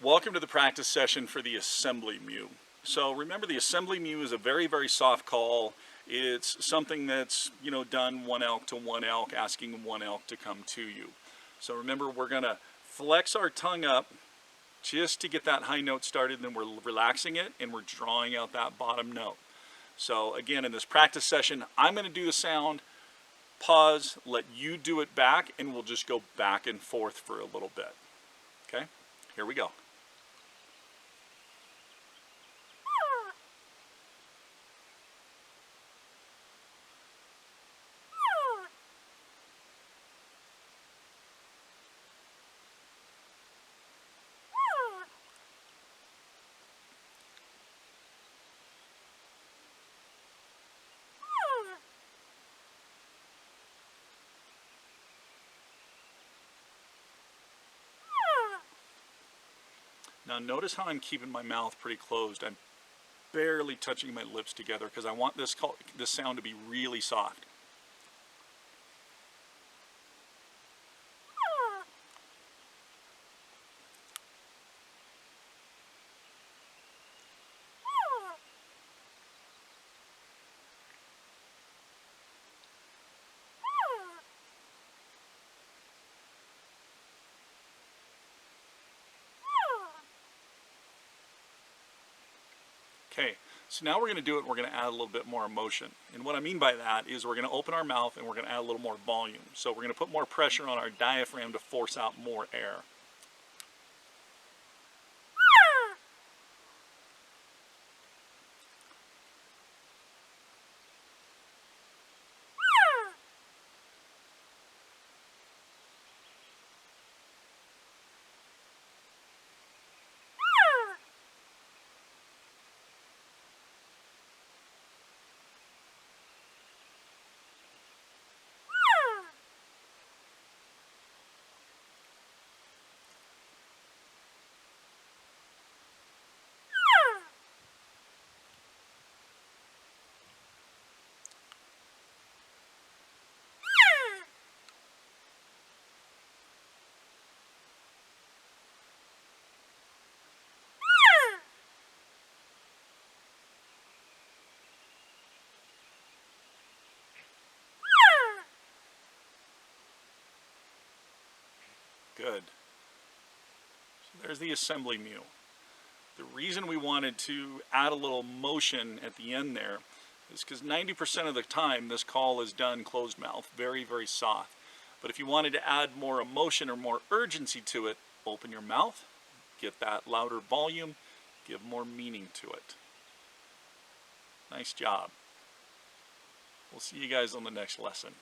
Welcome to the practice session for the assembly mew. So remember, the assembly mew is a very, very soft call. It's something that's, done one elk to one elk, asking one elk to come to you. So remember, we're going to flex our tongue up just to get that high note started, and then we're relaxing it and we're drawing out that bottom note. So again, in this practice session, I'm going to do the sound, pause, let you do it back, and we'll just go back and forth for a little bit. Okay, here we go. Now notice how I'm keeping my mouth pretty closed. I'm barely touching my lips together because I want this sound to be really soft. Okay, so now we're going to do it, we're going to add a little bit more emotion. And what I mean by that is we're going to open our mouth and we're going to add a little more volume. So we're going to put more pressure on our diaphragm to force out more air. Good. So there's the assembly mew. The reason we wanted to add a little motion at the end there is because 90% of the time this call is done closed mouth, very, very soft. But if you wanted to add more emotion or more urgency to it, open your mouth, get that louder volume, give more meaning to it. Nice job. We'll see you guys on the next lesson.